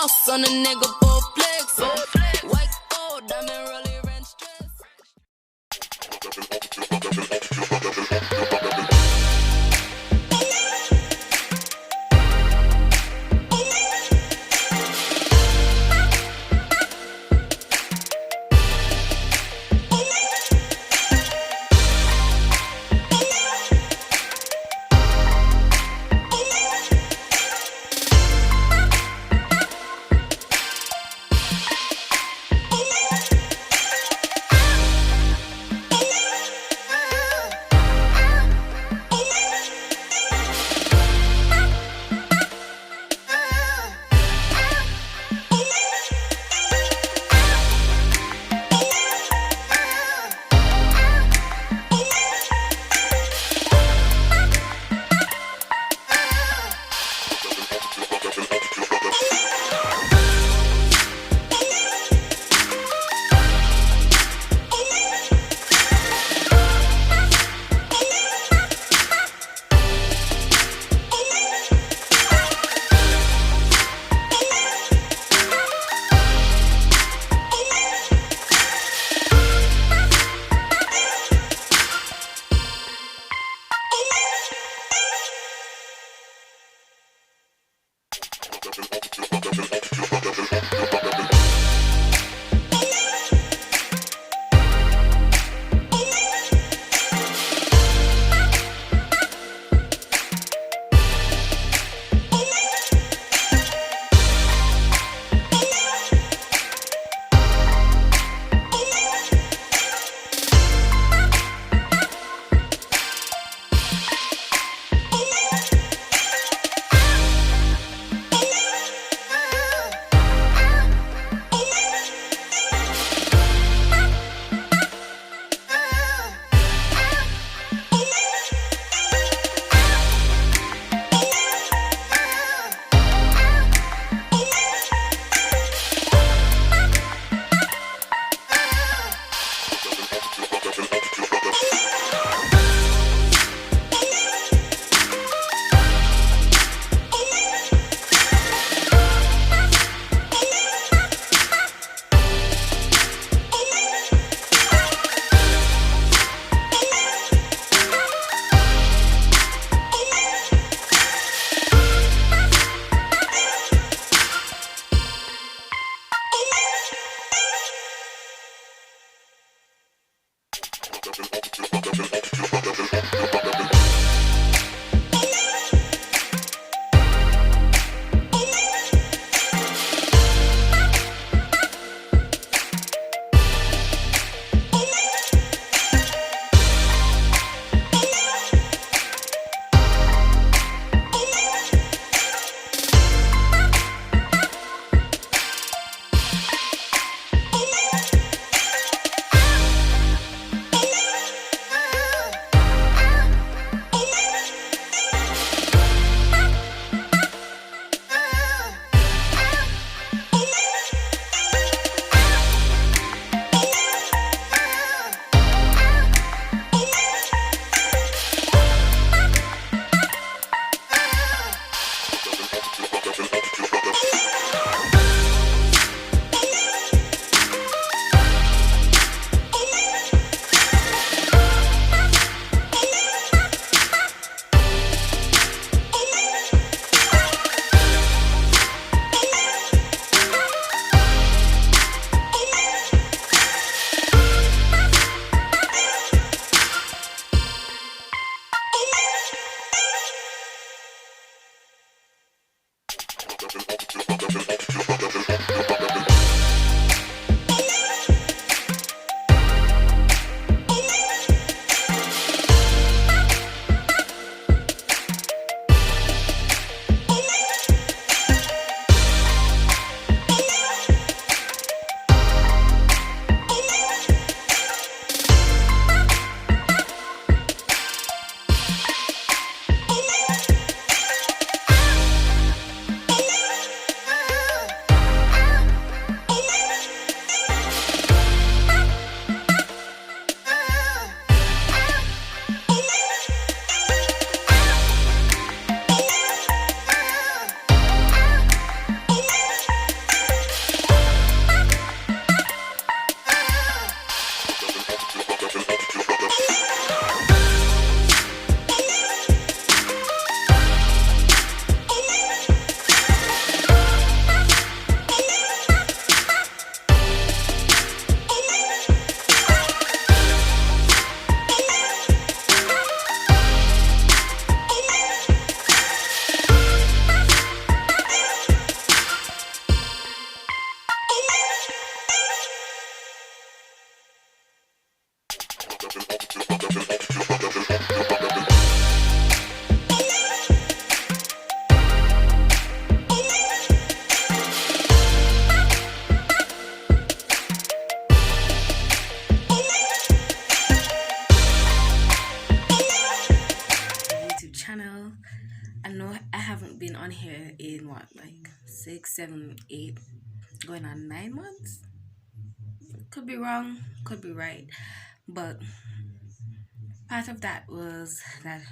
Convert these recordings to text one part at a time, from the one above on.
boss on a nigga, full flex. White gold, diamond rolling ranch dress. 7, 8, going on 9 months. Could be wrong, could be right, but part of that was that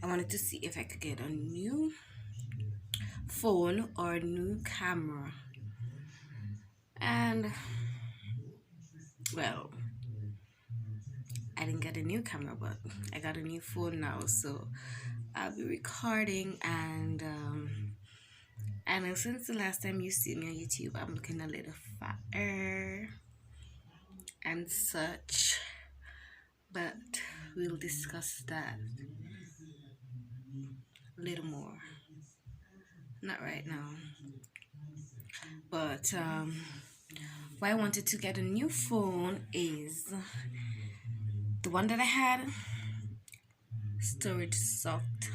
I wanted to see if I could get a new phone or a new camera. And well, I didn't get a new camera, but I got a new phone now, so I'll be recording. And since the last time you see me on YouTube, I'm looking a little fatter and such, but we'll discuss that a little more, not right now. But why I wanted to get a new phone is the one that I had, storage sucked.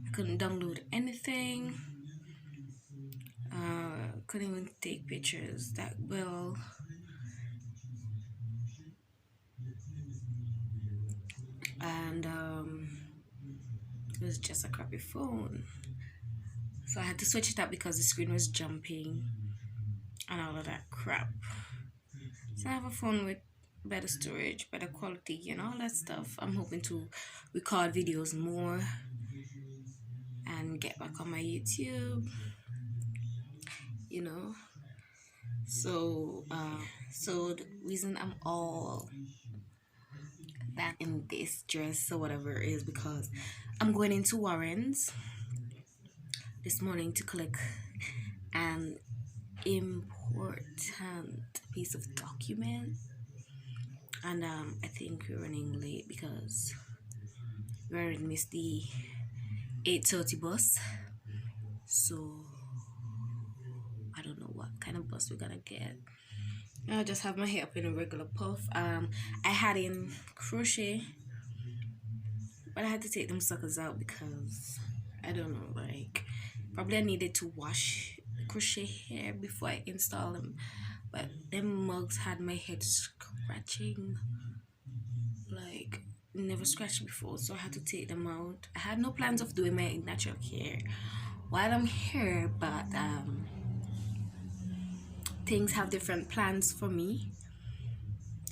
I couldn't download anything. Couldn't even take pictures that well. And it was just a crappy phone. So I had to switch it up because the screen was jumping and all of that crap. So I have a phone with better storage, better quality, and all that stuff. I'm hoping to record videos more and get back on my YouTube, you know. So the reason I'm all that in this dress or whatever is because I'm going into Warren's this morning to collect an important piece of document, and I think we're running late because we already missed the 8:30 bus, so I don't know what kind of bus we're gonna get. I just have my hair up in a regular puff. I had in crochet, but I had to take them suckers out because I don't know, like probably I needed to wash the crochet hair before I install them. But them mugs had my head scratching like never scratched before, so I had to take them out. I had no plans of doing my natural hair while I'm here, but things have different plans for me,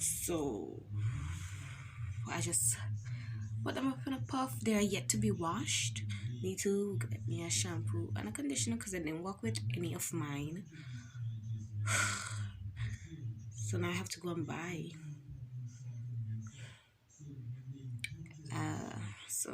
so I just put them up in a puff. They are yet to be washed. Need to get me a shampoo and a conditioner because I didn't work with any of mine. So now I have to go and buy. So